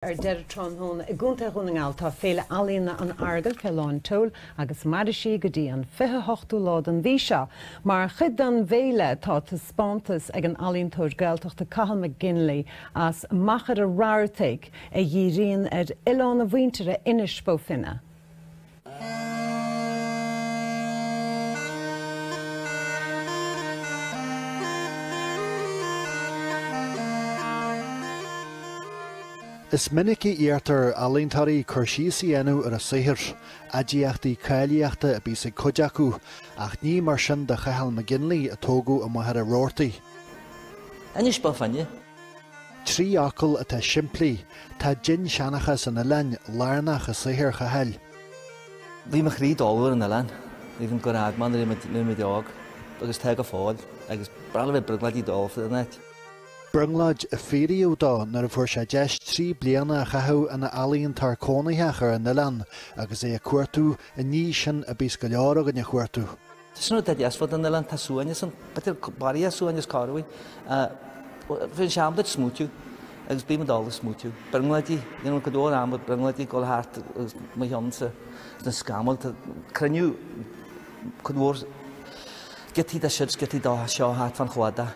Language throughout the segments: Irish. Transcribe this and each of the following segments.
Deirtron hún I gúnta húningáil tá féile alína an argal ceáin tól agus marisí go dtí an 28ú lád an bhí seo. Mar chud an bhéile tá spántas ag an alíntóir gaeltachta Cathal McGinley as Magheroarty a dhíríonn ar Oileán na Bhuintere Inis Bó Finne. Is minic íartar alíntarí chuirsíosaí enú ar a saothar, aidíochtaí cáilíochta a bhí sa cuid acu, ach ní mar sin de Cathal McGinley a tógú a Magheroarty. Inis Bó Finne. Trí acail atá siimplí, tá dinnsheanchas in Ileán lárnach a saothar Cathal. Bhí mar chrí dólar in Ileán, bhí an go agman rimid deag, agus teag a fáil, agus brala bheith brugladí dólar in it. Brunglaid a féríú dá nar a bfuair sé 3 bliana a chathu ina alíonn tar cónaithe ar an Ileán agus é a cuairtú a ní sin a bhís go leor gan a cuairtú. Tás nó dead asfod an Ileán tá súainne betir barí a súainne cáirhaí bhín seambla smútiú agus bí dála smútiú. Brunglaidí dhéanam go dóir am brunglaidí go háart agus mai heonsa na scamal cruniú go dóir getí a siid getí dá seo háart fan chuada.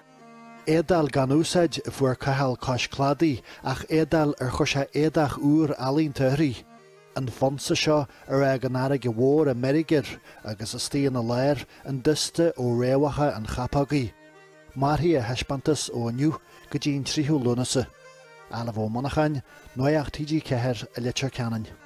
Édal gan úsáid fuair Cathal cáiscladaí ach édal ar chuise éadach úr alíonntaí. An fonsa seo ar ag an airg bhór a merigeir agus a stíon a léir an duiste ó réhacha an chapagaí. Marthaí a heispantas ó aniu go dtíon tríthú lunasa. Ala bhó manacháin, nuaach TG4 a Letterkenny.